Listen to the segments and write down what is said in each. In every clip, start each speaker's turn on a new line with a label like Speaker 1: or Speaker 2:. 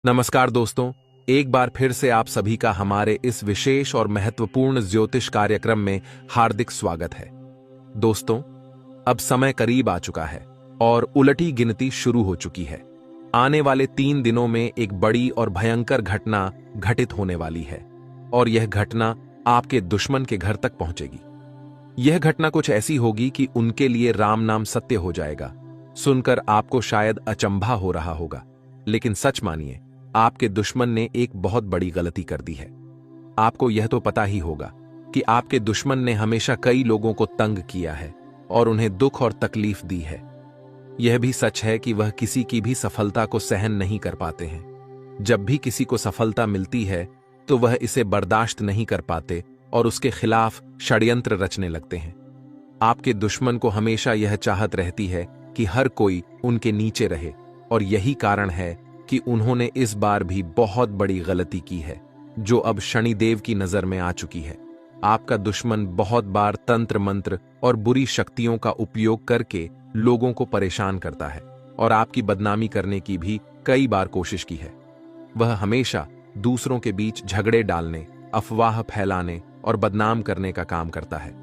Speaker 1: नमस्कार दोस्तों, एक बार फिर से आप सभी का हमारे इस विशेष और महत्वपूर्ण ज्योतिष कार्यक्रम में हार्दिक स्वागत है। दोस्तों, अब समय करीब आ चुका है और उलटी गिनती शुरू हो चुकी है। आने वाले 3 दिनों में एक बड़ी और भयंकर घटना घटित होने वाली है और यह घटना आपके दुश्मन के घर तक पहुंचेगी। यह घटना कुछ ऐसी होगी कि उनके लिए राम नाम सत्य हो जाएगा। सुनकर आपको शायद अचंभा हो रहा होगा, लेकिन सच मानिए, आपके दुश्मन ने एक बहुत बड़ी गलती कर दी है। आपको यह तो पता ही होगा कि आपके दुश्मन ने हमेशा कई लोगों को तंग किया है और उन्हें दुख और तकलीफ दी है। यह भी सच है कि वह किसी की भी सफलता को सहन नहीं कर पाते हैं। जब भी किसी को सफलता मिलती है तो वह इसे बर्दाश्त नहीं कर पाते और उसके खिलाफ षड्यंत्र रचने लगते हैं। आपके दुश्मन को हमेशा यह चाहत रहती है कि हर कोई उनके नीचे रहे, और यही कारण है कि उन्होंने इस बार भी बहुत बड़ी गलती की है, जो अब शनिदेव की नजर में आ चुकी है। आपका दुश्मन बहुत बार तंत्र मंत्र और बुरी शक्तियों का उपयोग करके लोगों को परेशान करता है और आपकी बदनामी करने की भी कई बार कोशिश की है। वह हमेशा दूसरों के बीच झगड़े डालने, अफवाह फैलाने और बदनाम करने का काम करता है,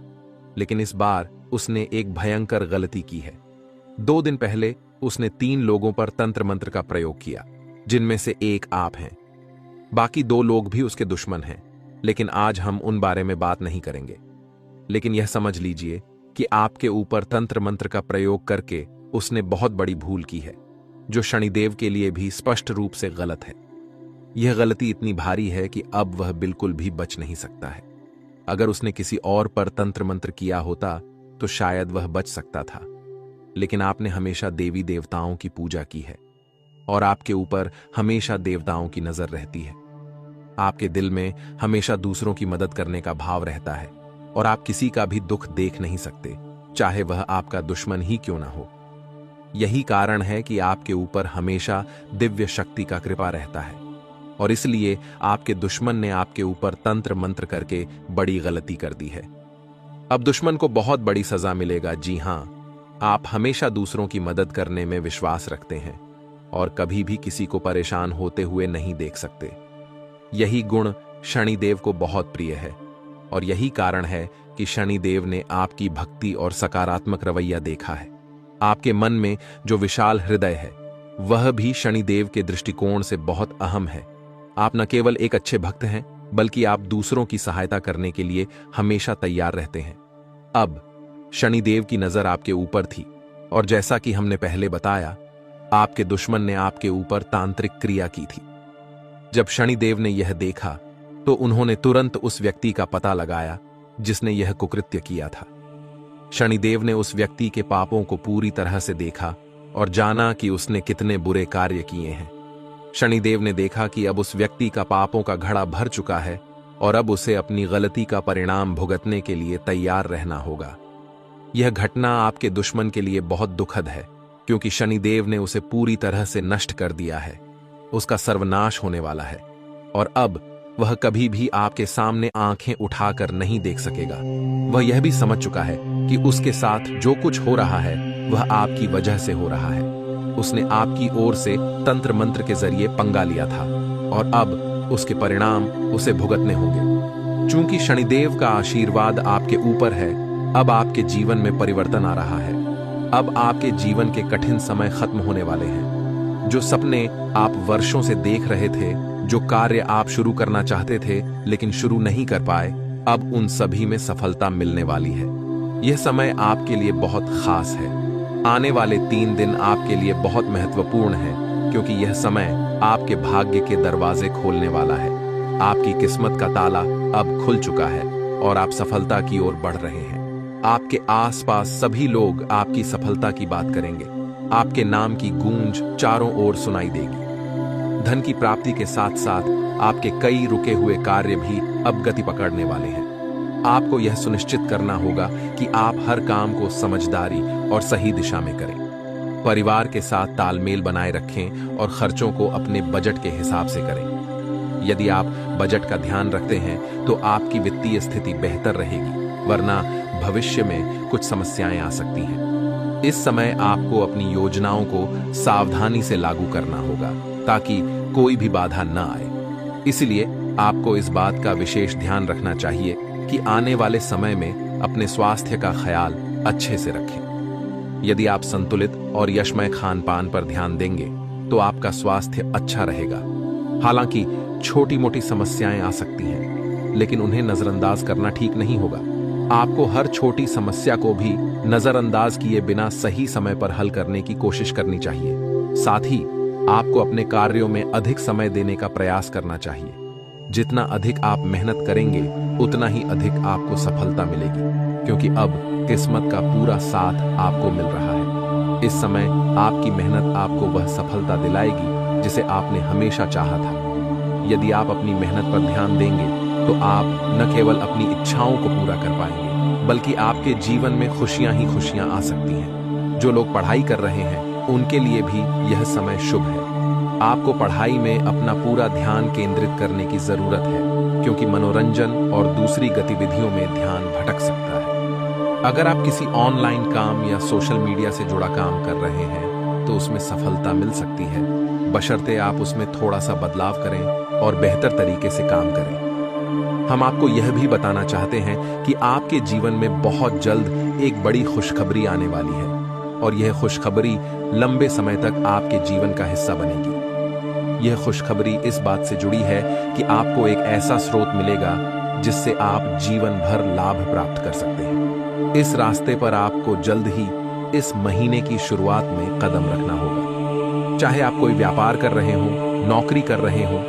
Speaker 1: लेकिन इस बार उसने एक भयंकर गलती की है। 2 दिन पहले उसने 3 लोगों पर तंत्र मंत्र का प्रयोग किया, जिनमें से एक आप हैं। बाकी 2 लोग भी उसके दुश्मन हैं, लेकिन आज हम उन बारे में बात नहीं करेंगे। लेकिन यह समझ लीजिए कि आपके ऊपर तंत्र मंत्र का प्रयोग करके उसने बहुत बड़ी भूल की है, जो शनिदेव के लिए भी स्पष्ट रूप से गलत है। यह गलती इतनी भारी है कि अब वह बिल्कुल भी बच नहीं सकता है। अगर उसने किसी और पर तंत्र मंत्र किया होता तो शायद वह बच सकता था, लेकिन आपने हमेशा देवी देवताओं की पूजा की है और आपके ऊपर हमेशा देवताओं की नजर रहती है। आपके दिल में हमेशा दूसरों की मदद करने का भाव रहता है और आप किसी का भी दुख देख नहीं सकते, चाहे वह आपका दुश्मन ही क्यों ना हो। यही कारण है कि आपके ऊपर हमेशा दिव्य शक्ति का कृपा रहता है और इसलिए आपके दुश्मन ने आपके ऊपर तंत्र मंत्र करके बड़ी गलती कर दी है। अब दुश्मन को बहुत बड़ी सजा मिलेगा। जी हां, आप हमेशा दूसरों की मदद करने में विश्वास रखते हैं और कभी भी किसी को परेशान होते हुए नहीं देख सकते। यही गुण शनिदेव को बहुत प्रिय है और यही कारण है कि शनिदेव ने आपकी भक्ति और सकारात्मक रवैया देखा है। आपके मन में जो विशाल हृदय है वह भी शनिदेव के दृष्टिकोण से बहुत अहम है। आप न केवल एक अच्छे भक्त हैं, बल्कि आप दूसरों की सहायता करने के लिए हमेशा तैयार रहते हैं। अब शनिदेव की नजर आपके ऊपर थी और जैसा कि हमने पहले बताया, आपके दुश्मन ने आपके ऊपर तांत्रिक क्रिया की थी। जब शनिदेव ने यह देखा तो उन्होंने तुरंत उस व्यक्ति का पता लगाया जिसने यह कुकृत्य किया था। शनिदेव ने उस व्यक्ति के पापों को पूरी तरह से देखा और जाना कि उसने कितने बुरे कार्य किए हैं। शनिदेव ने देखा कि अब उस व्यक्ति का पापों का घड़ा भर चुका है और अब उसे अपनी गलती का परिणाम भुगतने के लिए तैयार रहना होगा। यह घटना आपके दुश्मन के लिए बहुत दुखद है, क्योंकि शनिदेव ने उसे पूरी तरह से नष्ट कर दिया है। उसका सर्वनाश होने वाला है और अब वह कभी भी आपके सामने आंखें उठाकर नहीं देख सकेगा। वह यह भी समझ चुका है कि उसके साथ जो कुछ हो रहा है वह आपकी वजह से हो रहा है। उसने आपकी ओर से तंत्र मंत्र के जरिए पंगा लिया था और अब उसके परिणाम उसे भुगतने होंगे। चूंकि शनिदेव का आशीर्वाद आपके ऊपर है, अब आपके जीवन में परिवर्तन आ रहा है। अब आपके जीवन के कठिन समय खत्म होने वाले हैं। जो सपने आप वर्षों से देख रहे थे, जो कार्य आप शुरू करना चाहते थे लेकिन शुरू नहीं कर पाए, अब उन सभी में सफलता मिलने वाली है। यह समय आपके लिए बहुत खास है। आने वाले 3 दिन आपके लिए बहुत महत्वपूर्ण है, क्योंकि यह समय आपके भाग्य के दरवाजे खोलने वाला है। आपकी किस्मत का ताला अब खुल चुका है और आप सफलता की ओर बढ़ रहे हैं। आपके आसपास सभी लोग आपकी सफलता की बात करेंगे। आपके नाम की गूंज चारों ओर सुनाई देगी। धन की प्राप्ति के साथ साथ आपके कई रुके हुए कार्य भी अब गति पकड़ने वाले हैं। आपको यह सुनिश्चित करना होगा कि आप हर काम को समझदारी और सही दिशा में करें। परिवार के साथ तालमेल बनाए रखें और खर्चों को अपने बजट के हिसाब से करें। यदि आप बजट का ध्यान रखते हैं तो आपकी वित्तीय स्थिति बेहतर रहेगी, वरना भविष्य में कुछ समस्याएं आ सकती हैं। इस समय आपको अपनी योजनाओं को सावधानी से लागू करना होगा ताकि कोई भी बाधा न आए। इसलिए आपको इस बात का विशेष ध्यान रखना चाहिए कि आने वाले समय में अपने स्वास्थ्य का ख्याल अच्छे से रखें। यदि आप संतुलित और यशमय खान पान पर ध्यान देंगे तो आपका स्वास्थ्य अच्छा रहेगा। हालांकि छोटी मोटी समस्याएं आ सकती हैं, लेकिन उन्हें नजरअंदाज करना ठीक नहीं होगा। आपको हर छोटी समस्या को भी नजरअंदाज किए बिना सही समय पर हल करने की कोशिश करनी चाहिए। साथ ही आपको अपने कार्यों में अधिक समय देने का प्रयास करना चाहिए। जितना अधिक आप मेहनत करेंगे उतना ही अधिक आपको सफलता मिलेगी, क्योंकि अब किस्मत का पूरा साथ आपको मिल रहा है। इस समय आपकी मेहनत आपको वह सफलता दिलाएगी जिसे आपने हमेशा चाहा था। यदि आप अपनी मेहनत पर ध्यान देंगे तो आप न केवल अपनी इच्छाओं को पूरा कर पाएंगे, बल्कि आपके जीवन में खुशियां ही खुशियां आ सकती हैं। जो लोग पढ़ाई कर रहे हैं उनके लिए भी यह समय शुभ है। आपको पढ़ाई में अपना पूरा ध्यान केंद्रित करने की जरूरत है, क्योंकि मनोरंजन और दूसरी गतिविधियों में ध्यान भटक सकता है। अगर आप किसी ऑनलाइन काम या सोशल मीडिया से जुड़ा काम कर रहे हैं तो उसमें सफलता मिल सकती है, बशर्ते आप उसमें थोड़ा सा बदलाव करें और बेहतर तरीके से काम करें। हम आपको यह भी बताना चाहते हैं कि आपके जीवन में बहुत जल्द एक बड़ी खुशखबरी आने वाली है, और यह खुशखबरी लंबे समय तक आपके जीवन का हिस्सा बनेगी। यह खुशखबरी इस बात से जुड़ी है कि आपको एक ऐसा स्रोत मिलेगा जिससे आप जीवन भर लाभ प्राप्त कर सकते हैं। इस रास्ते पर आपको जल्द ही इस महीने की शुरुआत में कदम रखना होगा। चाहे आप कोई व्यापार कर रहे हो, नौकरी कर रहे हो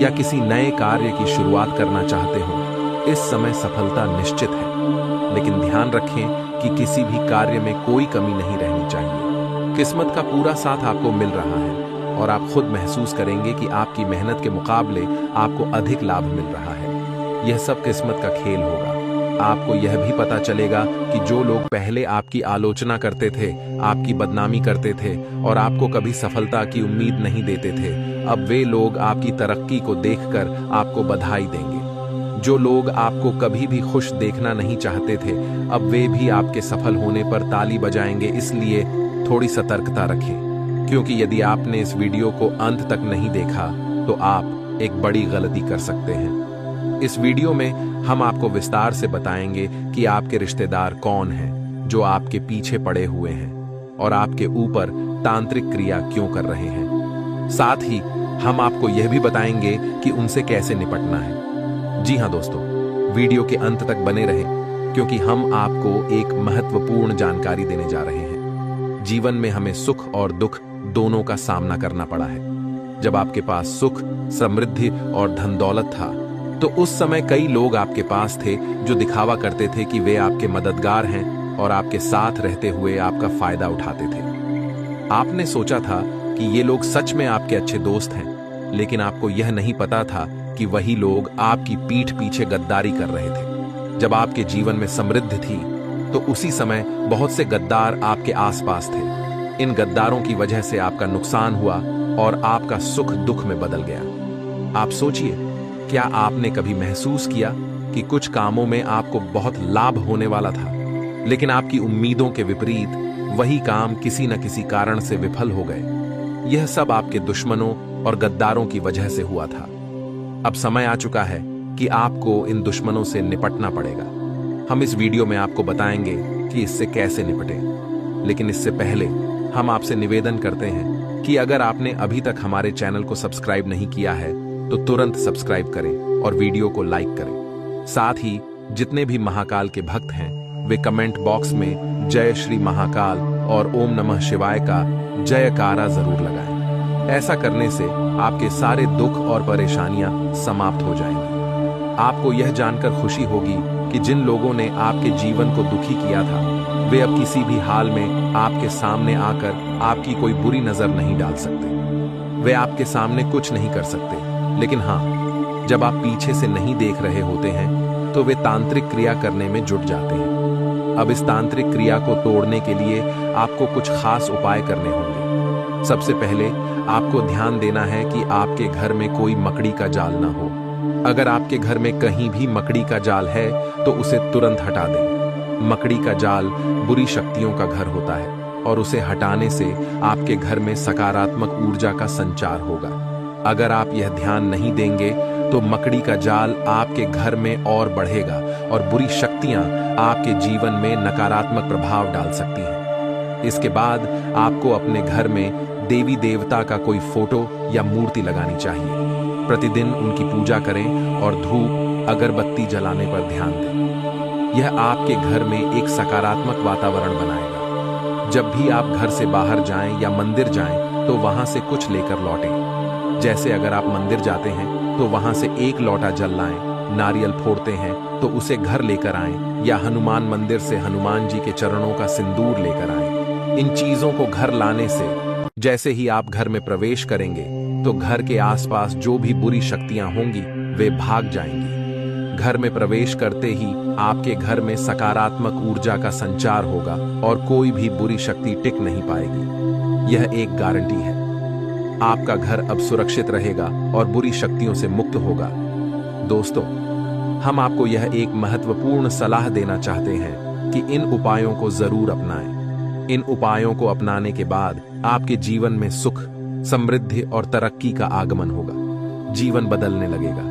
Speaker 1: या किसी नए कार्य की शुरुआत करना चाहते हो, इस समय सफलता निश्चित है। लेकिन ध्यान रखें कि किसी भी कार्य में कोई कमी नहीं रहनी चाहिए। किस्मत का पूरा साथ आपको मिल रहा है और आप खुद महसूस करेंगे कि आपकी मेहनत के मुकाबले आपको अधिक लाभ मिल रहा है। यह सब किस्मत का खेल होगा। आपको यह भी पता चलेगा कि जो लोग पहले आपकी आलोचना करते थे, आपकी बदनामी करते थे और आपको कभी सफलता की उम्मीद नहीं देते थे, अब वे लोग आपकी तरक्की को देखकर आपको बधाई देंगे। जो लोग आपको कभी भी खुश देखना नहीं चाहते थे, अब वे भी आपके सफल होने पर ताली बजाएंगे। इसलिए थोड़ी सतर्कता रखें, क्योंकि यदि आपने इस वीडियो को अंत तक नहीं देखा तो आप एक बड़ी गलती कर सकते हैं। इस वीडियो में हम आपको विस्तार से बताएंगे कि आपके रिश्तेदार कौन हैं जो आपके पीछे पड़े हुए हैं और आपके ऊपर तांत्रिक क्रिया क्यों कर रहे हैं। साथ ही हम आपको यह भी बताएंगे कि उनसे कैसे निपटना है। जी हां दोस्तों, वीडियो के अंत तक बने रहें, क्योंकि हम आपको एक महत्वपूर्ण जानकारी देने जा रहे हैं। जीवन में हमें सुख और दुख दोनों का सामना करना पड़ा है। जब आपके पास सुख, समृद्धि और धन दौलत था तो उस समय कई लोग आपके पास थे जो दिखावा करते थे कि वे आपके मददगार हैं और आपके साथ रहते हुए आपका फायदा उठाते थे। आपने सोचा था कि ये लोग सच में आपके अच्छे दोस्त हैं, लेकिन आपको यह नहीं पता था कि वही लोग आपकी पीठ पीछे गद्दारी कर रहे थे। जब आपके जीवन में समृद्धि थी तो उसी समय बहुत से गद्दार आपके आसपास थे। इन गद्दारों की वजह से आपका नुकसान हुआ और आपका सुख दुख में बदल गया। आप सोचिए, क्या आपने कभी महसूस किया कि कुछ कामों में आपको बहुत लाभ होने वाला था, लेकिन आपकी उम्मीदों के विपरीत वही काम किसी न किसी कारण से विफल हो गए? यह सब आपके दुश्मनों और गद्दारों की वजह से हुआ था। अब समय आ चुका है कि आपको इन दुश्मनों से निपटना पड़ेगा। हम इस वीडियो में आपको बताएंगे कि इससे कैसे निपटें। लेकिन इससे पहले हम आपसे निवेदन करते हैं कि अगर आपने अभी तक हमारे चैनल को सब्सक्राइब नहीं किया है तो तुरंत सब्सक्राइब करें और वीडियो को लाइक करें। साथ ही जितने भी महाकाल के भक्त हैं वे कमेंट बॉक्स में जय श्री महाकाल और ओम नमः शिवाय का जयकारा जरूर लगाएं। ऐसा करने से आपके सारे दुख और परेशानियां समाप्त हो जाएंगी। आपको यह जानकर खुशी होगी कि जिन लोगों ने आपके जीवन को दुखी किया था वे अब किसी भी हाल में आपके सामने आकर आपकी कोई बुरी नजर नहीं डाल सकते। वे आपके सामने कुछ नहीं कर सकते, लेकिन हाँ, जब आप पीछे से नहीं देख रहे होते हैं तो वे तांत्रिक क्रिया करने में जुट जाते हैं। अब इस तांत्रिक क्रिया को तोड़ने के लिए आपको कुछ खास उपाय करने होंगे। सबसे पहले आपको ध्यान देना है कि आपके घर में कोई मकड़ी का जाल ना हो। अगर आपके घर में कहीं भी मकड़ी का जाल है तो उसे तुरंत हटा दें। मकड़ी का जाल बुरी शक्तियों का घर होता है और उसे हटाने से आपके घर में सकारात्मक ऊर्जा का संचार होगा। अगर आप यह ध्यान नहीं देंगे तो मकड़ी का जाल आपके घर में और बढ़ेगा और बुरी शक्तियां आपके जीवन में नकारात्मक प्रभाव डाल सकती हैं। इसके बाद आपको अपने घर में देवी देवता का कोई फोटो या मूर्ति लगानी चाहिए। प्रतिदिन उनकी पूजा करें और धूप अगरबत्ती जलाने पर ध्यान दें। यह आपके घर में एक सकारात्मक वातावरण बनाएगा। जब भी आप घर से बाहर जाएं या मंदिर जाएं तो वहां से कुछ लेकर लौटें। जैसे अगर आप मंदिर जाते हैं तो वहां से एक लोटा जल लाएं, नारियल फोड़ते हैं तो उसे घर लेकर आएं, या हनुमान मंदिर से हनुमान जी के चरणों का सिंदूर लेकर आएं। इन चीजों को घर लाने से जैसे ही आप घर में प्रवेश करेंगे तो घर के आसपास जो भी बुरी शक्तियां होंगी वे भाग जाएंगी। घर में प्रवेश करते ही आपके घर में सकारात्मक ऊर्जा का संचार होगा और कोई भी बुरी शक्ति टिक नहीं पाएगी। यह एक गारंटी है। आपका घर अब सुरक्षित रहेगा और बुरी शक्तियों से मुक्त होगा। दोस्तों, हम आपको यह एक महत्वपूर्ण सलाह देना चाहते हैं कि इन उपायों को जरूर अपनाएं। इन उपायों को अपनाने के बाद आपके जीवन में सुख, समृद्धि और तरक्की का आगमन होगा। जीवन बदलने लगेगा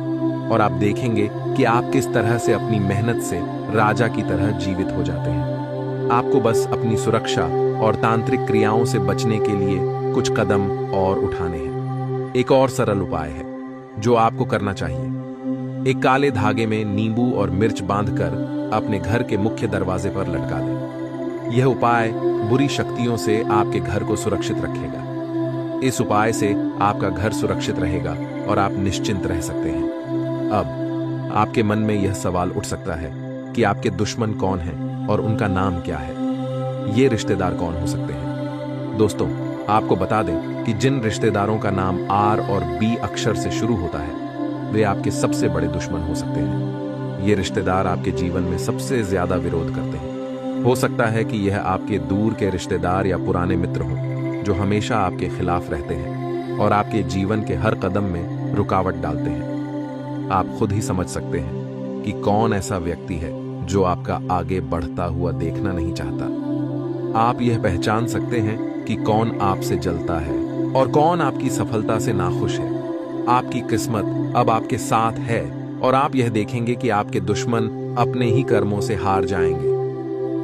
Speaker 1: और आप देखेंगे कि आप किस तरह से अपनी मेहनत से राजा की तरह जीवित हो जाते हैं। आपको बस अपनी सुरक्षा और तांत्रिक क्रियाओं से बचने के लिए कुछ कदम और उठाने हैं। एक और सरल उपाय है जो आपको करना चाहिए। एक काले धागे में नींबू और मिर्च बांधकर अपने घर के मुख्य दरवाजे पर लटका दें। यह उपाय बुरी शक्तियों से आपके घर को सुरक्षित रखेगा। इस उपाय से आपका घर सुरक्षित रहेगा और आप निश्चिंत रह सकते हैं। अब आपके मन में यह सवाल उठ सकता है कि आपके दुश्मन कौन हैं और उनका नाम क्या है। ये रिश्तेदार कौन हो सकते हैं? दोस्तों, आपको बता दें कि जिन रिश्तेदारों का नाम आर और बी अक्षर से शुरू होता है वे आपके सबसे बड़े दुश्मन हो सकते हैं। ये रिश्तेदार आपके जीवन में सबसे ज्यादा विरोध करते हैं। हो सकता है कि यह आपके दूर के रिश्तेदार या पुराने मित्र हों जो हमेशा आपके खिलाफ रहते हैं और आपके जीवन के हर कदम में रुकावट डालते हैं। आप खुद ही समझ सकते हैं कि कौन ऐसा व्यक्ति है जो आपका आगे बढ़ता हुआ देखना नहीं चाहता। आप यह पहचान सकते हैं कि कौन आपसे जलता है और कौन आपकी सफलता से नाखुश है। आपकी किस्मत अब आपके साथ है और आप यह देखेंगे कि आपके दुश्मन अपने ही कर्मों से हार जाएंगे।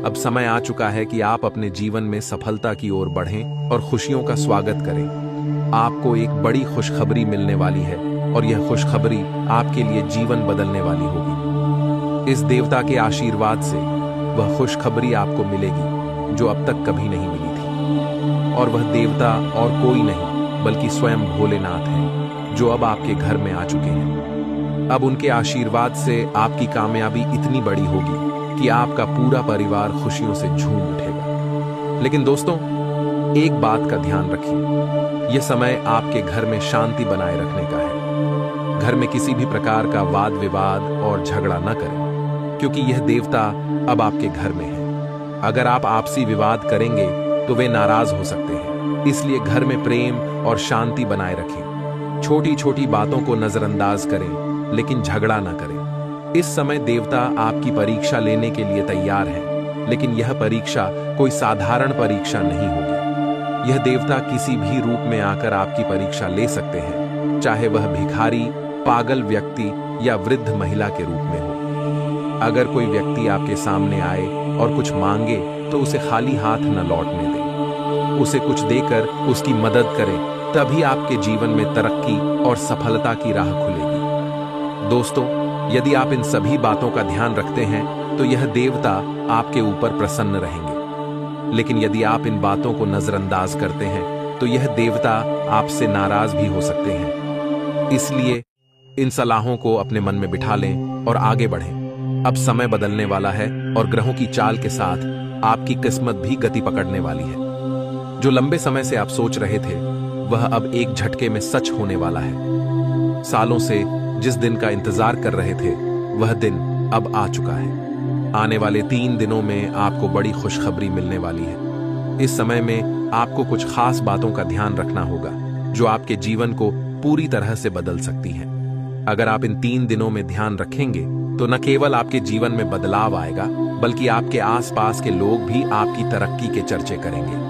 Speaker 1: अब समय आ चुका है कि आप अपने जीवन में सफलता की ओर बढ़ें और खुशियों का स्वागत करें। आपको एक बड़ी खुशखबरी मिलने वाली है और यह खुशखबरी आपके लिए जीवन बदलने वाली होगी। इस देवता के आशीर्वाद से वह खुशखबरी आपको मिलेगी जो अब तक कभी नहीं मिली थी। और वह देवता और कोई नहीं बल्कि स्वयं भोलेनाथ हैं जो अब आपके घर में आ चुके हैं। अब उनके आशीर्वाद से आपकी कामयाबी इतनी बड़ी होगी कि आपका पूरा परिवार खुशियों से झूम उठेगा। लेकिन दोस्तों, एक बात का ध्यान रखिए, यह समय आपके घर में शांति बनाए रखने का है। घर में किसी भी प्रकार का वाद विवाद और झगड़ा न करें, क्योंकि यह देवता अब आपके घर में है। अगर आप आपसी विवाद करेंगे तो वे नाराज हो सकते हैं। इसलिए घर में प्रेम और शांति बनाए रखें। छोटी छोटी बातों को नजरअंदाज करें, लेकिन झगड़ा ना करें। इस समय देवता आपकी परीक्षा लेने के लिए तैयार हैं, लेकिन यह परीक्षा कोई साधारण परीक्षा नहीं होगी। यह देवता किसी भी रूप में आकर आपकी परीक्षा ले सकते हैं, चाहे वह भिखारी, पागल व्यक्ति या वृद्ध महिला के रूप में हो। अगर कोई व्यक्ति आपके सामने आए और कुछ मांगे तो उसे खाली हाथ न लौटने दें। उसे कुछ देकर उसकी मदद करें, तभी आपके जीवन में तरक्की और सफलता की राह खुलेगी। दोस्तों, यदि आप इन सभी बातों का ध्यान रखते हैं तो यह देवता आपके ऊपर प्रसन्न रहेंगे। लेकिन यदि आप इन बातों को नजरअंदाज करते हैं तो यह देवता आपसे नाराज भी हो सकते हैं। इसलिए इन सलाहों को अपने मन में बिठा लें और आगे बढ़ें। अब समय बदलने वाला है और ग्रहों की चाल के साथ आपकी किस्मत भी गति पकड़ने वाली है। जो लंबे समय से आप सोच रहे थे वह अब एक झटके में सच होने वाला है। सालों से जिस दिन का इंतजार कर रहे थे वह दिन अब आ चुका है। आने वाले 3 दिनों में आपको बड़ी खुशखबरी मिलने वाली है। इस समय में आपको कुछ खास बातों का ध्यान रखना होगा जो आपके जीवन को पूरी तरह से बदल सकती हैं। अगर आप इन 3 दिनों में ध्यान रखेंगे तो न केवल आपके जीवन में बदलाव आएगा, बल्कि आपके आसपास के लोग भी आपकी तरक्की के चर्चे करेंगे।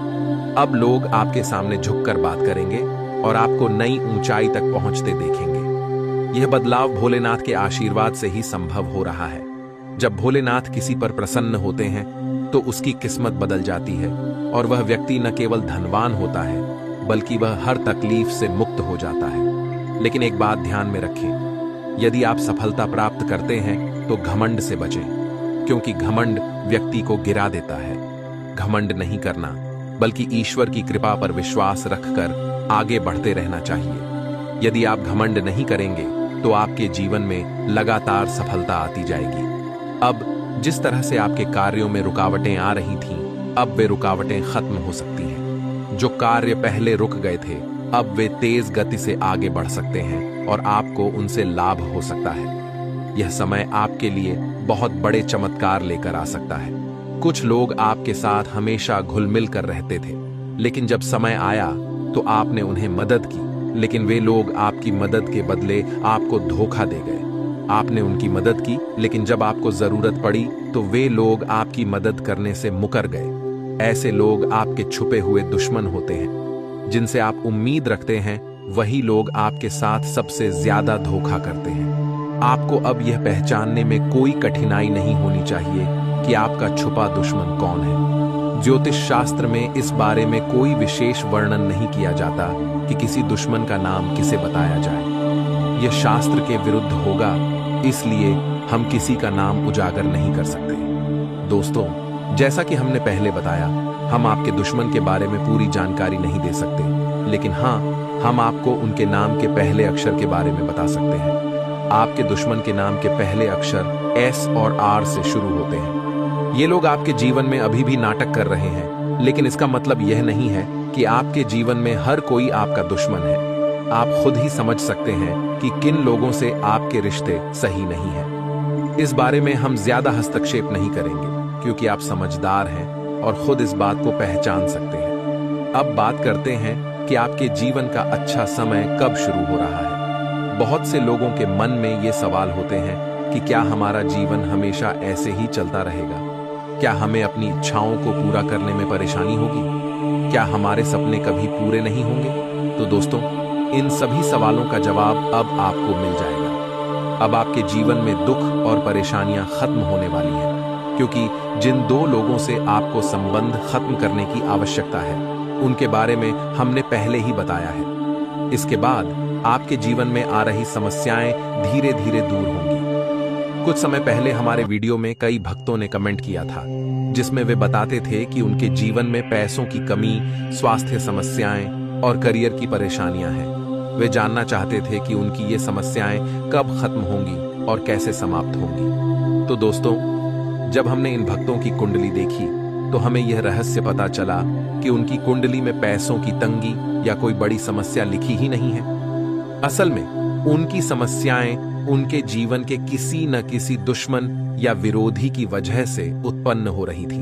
Speaker 1: अब लोग आपके सामने झुककर बात करेंगे और आपको नई ऊंचाई तक पहुंचते देखेंगे। यह बदलाव भोलेनाथ के आशीर्वाद से ही संभव हो रहा है। जब भोलेनाथ किसी पर प्रसन्न होते हैं तो उसकी किस्मत बदल जाती है और वह व्यक्ति न केवल धनवान होता है बल्कि वह हर तकलीफ से मुक्त हो जाता है। लेकिन एक बात ध्यान में रखें, यदि आप सफलता प्राप्त करते हैं तो घमंड से बचें, क्योंकि घमंड व्यक्ति को गिरा देता है। घमंड नहीं करना बल्कि ईश्वर की कृपा पर विश्वास रखकर आगे बढ़ते रहना चाहिए। यदि आप घमंड नहीं करेंगे तो आपके जीवन में लगातार सफलता आती जाएगी। अब जिस तरह से आपके कार्यों में रुकावटें आ रही थीं, अब वे रुकावटें खत्म हो सकती हैं। जो कार्य पहले रुक गए थे, अब वे तेज गति से आगे बढ़ सकते हैं और आपको उनसे लाभ हो सकता है। यह समय आपके लिए बहुत बड़े चमत्कार लेकर आ सकता है। कुछ लोग आपके साथ हमेशा घुल-मिल कर रहते थे, लेकिन जब समय आया तो आपने उन्हें मदद की, लेकिन वे लोग आपकी मदद के बदले आपको धोखा दे गए। आपने उनकी मदद की, लेकिन जब आपको जरूरत पड़ी तो वे लोग आपकी मदद करने से मुकर गए। ऐसे लोग आपके छुपे हुए दुश्मन होते हैं। जिनसे आप उम्मीद रखते हैं वही लोग आपके साथ सबसे ज्यादा धोखा करते हैं। आपको अब यह पहचानने में कोई कठिनाई नहीं होनी चाहिए कि आपका छुपा दुश्मन कौन है। ज्योतिष शास्त्र में इस बारे में कोई विशेष वर्णन नहीं किया जाता कि किसी दुश्मन का नाम किसे बताया जाए। यह शास्त्र के विरुद्ध होगा, इसलिए हम किसी का नाम उजागर नहीं कर सकते। दोस्तों, जैसा कि हमने पहले बताया, हम आपके दुश्मन के बारे में पूरी जानकारी नहीं दे सकते, लेकिन हाँ, हम आपको उनके नाम के पहले अक्षर के बारे में बता सकते हैं। आपके दुश्मन के नाम के पहले अक्षर S और R से शुरू होते हैं। ये लोग आपके जीवन में अभी भी नाटक कर रहे हैं, लेकिन इसका मतलब यह नहीं है कि आपके जीवन में हर कोई आपका दुश्मन है। आप खुद ही समझ सकते हैं कि किन लोगों से आपके रिश्ते सही नहीं हैं। इस बारे में हम ज्यादा हस्तक्षेप नहीं करेंगे, क्योंकि आप समझदार हैं और खुद इस बात को पहचान सकते हैं। अब बात करते हैं कि आपके जीवन का अच्छा समय कब शुरू हो रहा है। बहुत से लोगों के मन में ये सवाल होते हैं कि क्या हमारा जीवन हमेशा ऐसे ही चलता रहेगा? क्या हमें अपनी इच्छाओं को पूरा करने में परेशानी होगी? क्या हमारे सपने कभी पूरे नहीं होंगे? तो दोस्तों, इन सभी सवालों का जवाब अब आपको मिल जाएगा। अब आपके जीवन में दुख और परेशानियां खत्म होने वाली हैं, क्योंकि जिन दो लोगों से आपको संबंध खत्म करने की आवश्यकता है, उनके बारे में हमने पहले ही बताया है। इसके बाद आपके जीवन में आ रही समस्याएं धीरे धीरे दूर होंगी। कुछ समय पहले हमारे वीडियो में कई भक्तों ने कमेंट किया था, जिसमें वे बताते थे कि उनके जीवन में पैसों की कमी, स्वास्थ्य समस्याएं और करियर की परेशानियां हैं। वे जानना चाहते थे कि उनकी ये समस्याएं कब खत्म होंगी और कैसे समाप्त होंगी। तो दोस्तों, जब हमने इन भक्तों की कुंडली देखी तो हमें यह रहस्य पता चला कि उनकी कुंडली में पैसों की तंगी या कोई बड़ी समस्या लिखी ही नहीं है। असल में उनकी समस्याएं उनके जीवन के किसी न किसी दुश्मन या विरोधी की वजह से उत्पन्न हो रही थी।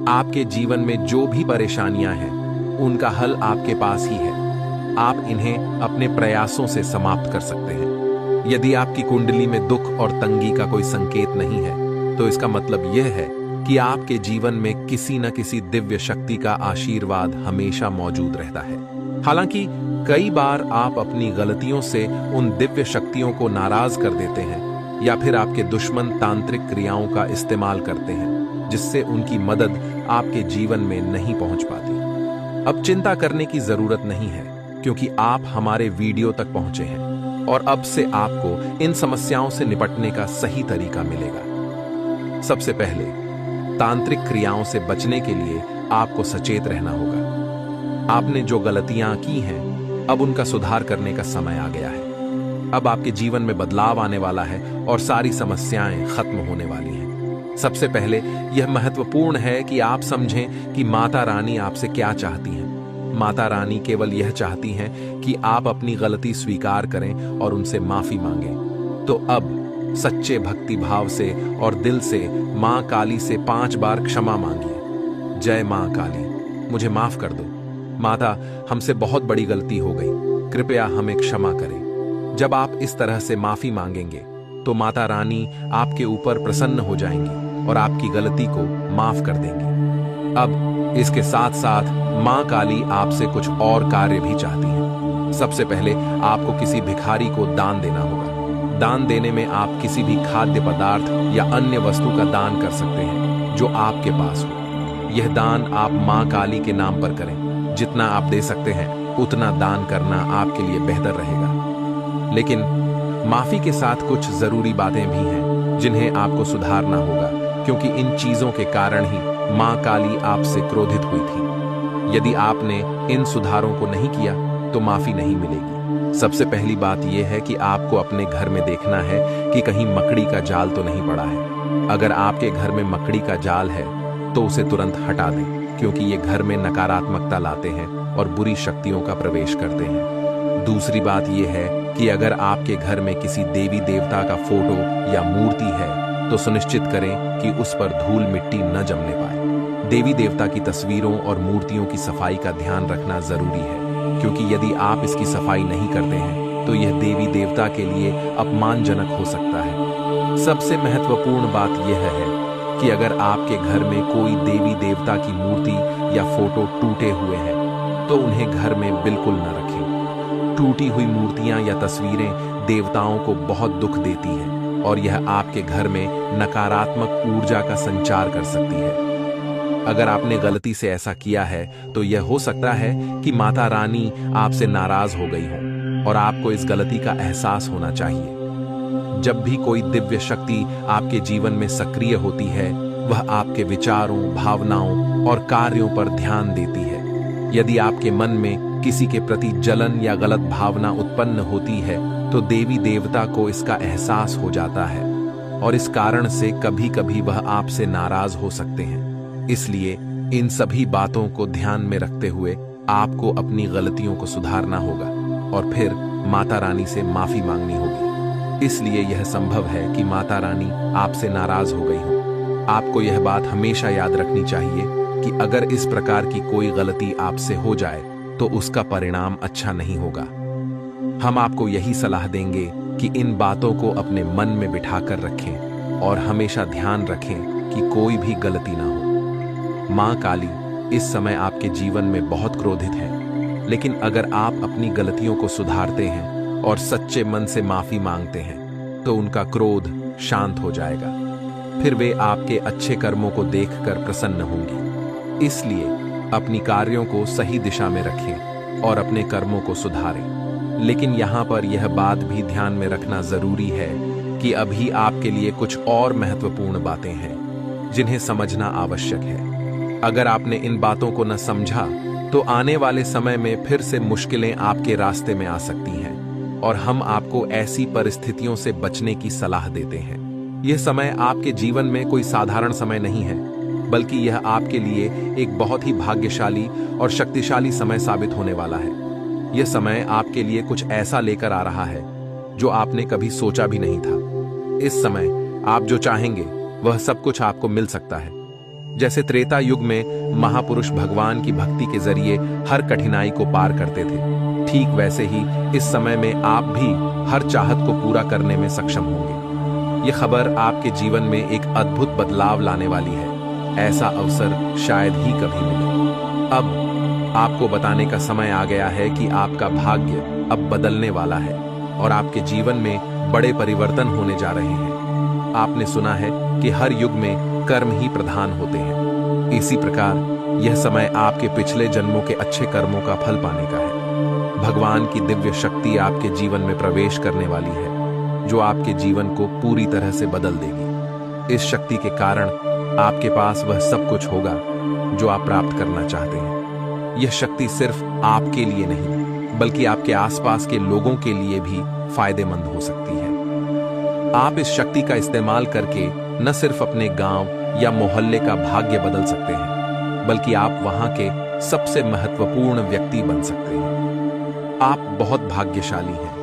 Speaker 1: आपके जीवन में जो भी परेशानियां हैं, उनका हल आपके पास ही है। आप इन्हें अपने प्रयासों से समाप्त कर सकते हैं। यदि आपकी कुंडली में दुख और तंगी का कोई संकेत नहीं है, तो इसका मतलब यह है कि आपके जीवन में किसी न किसी दिव्य शक्ति का आशीर्वाद हमेशा मौजूद रहता है। हालांकि कई बार आप अपनी गलतियों से उन दिव्य शक्तियों को नाराज कर देते हैं, या फिर आपके दुश्मन तांत्रिक क्रियाओं का इस्तेमाल करते हैं, जिससे उनकी मदद आपके जीवन में नहीं पहुंच पाती। अब चिंता करने की जरूरत नहीं है, क्योंकि आप हमारे वीडियो तक पहुंचे हैं और अब से आपको इन समस्याओं से निपटने का सही तरीका मिलेगा। सबसे पहले, तांत्रिक क्रियाओं से बचने के लिए आपको सचेत रहना होगा। आपने जो गलतियां की हैं, अब उनका सुधार करने का समय आ गया है। अब आपके जीवन में बदलाव आने वाला है और सारी समस्याएं खत्म होने वाली हैं। सबसे पहले यह महत्वपूर्ण है कि आप समझें कि माता रानी आपसे क्या चाहती हैं। माता रानी केवल यह चाहती हैं कि आप अपनी गलती स्वीकार करें और उनसे माफी मांगें। तो अब सच्चे भक्ति भाव से और दिल से मां काली से 5 बार क्षमा मांगिए। जय मां काली, मुझे माफ कर दो। माता, हमसे बहुत बड़ी गलती हो गई, कृपया हमें क्षमा करें। जब आप इस तरह से माफी मांगेंगे तो माता रानी आपके ऊपर प्रसन्न हो जाएंगी और आपकी गलती को माफ कर देंगी। अब इसके साथ साथ मां काली आपसे कुछ और कार्य भी चाहती हैं। सबसे पहले आपको किसी भिखारी को दान देना होगा। दान देने में आप किसी भी खाद्य पदार्थ या अन्य वस्तु का दान कर सकते हैं जो आपके पास हो। यह दान आप मां काली के नाम पर करें। जितना आप दे सकते हैं उतना दान करना आपके लिए बेहतर रहेगा। लेकिन माफी के साथ कुछ जरूरी बातें भी हैं जिन्हें आपको सुधारना होगा, क्योंकि इन चीजों के कारण ही मां काली आपसे क्रोधित हुई थी। यदि आपने इन सुधारों को नहीं किया तो माफी नहीं मिलेगी। सबसे पहली बात यह है कि आपको अपने घर में देखना है कि कहीं मकड़ी का जाल तो नहीं पड़ा है। अगर आपके घर में मकड़ी का जाल है तो उसे तुरंत हटा दें, क्योंकि ये घर में नकारात्मकता लाते हैं और बुरी शक्तियों का प्रवेश करते हैं। दूसरी बात यह है कि अगर आपके घर में किसी देवी देवता का फोटो या मूर्ति है तो सुनिश्चित करें कि उस पर धूल मिट्टी न जमने पाए। देवी देवता की तस्वीरों और मूर्तियों की सफाई का ध्यान रखना जरूरी है, क्योंकि यदि आप इसकी सफाई नहीं करते हैं तो यह देवी देवता के लिए अपमानजनक हो सकता है। सबसे महत्वपूर्ण बात यह है कि अगर आपके घर में कोई देवी देवता की मूर्ति या फोटो टूटे हुए हैं तो उन्हें घर में बिल्कुल न रखें। टूटी हुई मूर्तियां या तस्वीरें देवताओं को बहुत दुख देती हैं और यह आपके घर में नकारात्मक ऊर्जा का संचार कर सकती है। अगर आपने गलती से ऐसा किया है तो यह हो सकता है कि माता रानी आपसे नाराज हो गई हो और आपको इस गलती का एहसास होना चाहिए। जब भी कोई दिव्य शक्ति आपके जीवन में सक्रिय होती है, वह आपके विचारों, भावनाओं और कार्यों पर ध्यान देती है। यदि आपके मन में किसी के प्रति जलन या गलत भावना उत्पन्न होती है तो देवी देवता को इसका एहसास हो जाता है और इस कारण से कभी-कभी वह आपसे नाराज हो सकते हैं। इसलिए इन सभी बातों को ध्यान में रखते हुए आपको अपनी गलतियों को सुधारना होगा और फिर माता रानी से माफी मांगनी होगी। इसलिए यह संभव है कि माता रानी आपसे नाराज हो गई हो। आपको यह बात हमेशा याद रखनी चाहिए कि अगर इस प्रकार की कोई गलती आपसे हो जाए तो उसका परिणाम अच्छा नहीं होगा। हम आपको यही सलाह देंगे कि इन बातों को अपने मन में बिठाकर रखें और हमेशा ध्यान रखें कि कोई भी गलती ना हो। मां काली इस समय आपके जीवन में बहुत क्रोधित है, लेकिन अगर आप अपनी गलतियों को सुधारते हैं और सच्चे मन से माफी मांगते हैं तो उनका क्रोध शांत हो जाएगा। फिर वे आपके अच्छे कर्मों को देखकर प्रसन्न होंगी। इसलिए अपनी कार्यों को सही दिशा में रखें और अपने कर्मों को सुधारें। लेकिन यहाँ पर यह बात भी ध्यान में रखना जरूरी है कि अभी आपके लिए कुछ और महत्वपूर्ण बातें हैं जिन्हें समझना आवश्यक है। अगर आपने इन बातों को न समझा तो आने वाले समय में फिर से मुश्किलें आपके रास्ते में आ सकती हैं और हम आपको ऐसी परिस्थितियों से बचने की सलाह देते हैं। यह समय आपके जीवन में कोई साधारण समय नहीं है, बल्कि यह आपके लिए एक बहुत ही भाग्यशाली और शक्तिशाली समय साबित होने वाला है। यह समय आपके लिए कुछ ऐसा लेकर आ रहा है जो आपने कभी सोचा भी नहीं था। इस समय आप जो चाहेंगे वह सब कुछ आपको मिल सकता है। जैसे त्रेता युग में महापुरुष भगवान की भक्ति के जरिए हर कठिनाई को पार करते थे, ठीक वैसे ही इस समय में आप भी हर चाहत को पूरा करने में सक्षम होंगे। यह खबर आपके जीवन में एक अद्भुत बदलाव लाने वाली है। ऐसा अवसर शायद ही कभी मिले। अब आपको बताने का समय आ गया है कि आपका भाग्य अब बदलने वाला है और आपके जीवन में बड़े परिवर्तन होने जा रहे हैं। आपने सुना है कि हर युग में कर्म ही प्रधान होते हैं। इसी प्रकार यह समय आपके पिछले जन्मों के अच्छे कर्मों का फल पाने का है। भगवान की दिव्य शक्ति आपके जीवन में प्रवेश करने वाली है, जो आपके जीवन को पूरी तरह से बदल देगी। इस शक्ति के कारण आपके पास वह सब कुछ होगा जो आप प्राप्त करना चाहते हैं। यह शक्ति सिर्फ आपके लिए नहीं, बल्कि आपके आसपास के लोगों के लिए भी फायदेमंद हो सकती है। आप इस शक्ति का इस्तेमाल करके न सिर्फ अपने गांव या मोहल्ले का भाग्य बदल सकते हैं, बल्कि आप वहां के सबसे महत्वपूर्ण व्यक्ति बन सकते हैं। आप बहुत भाग्यशाली हैं,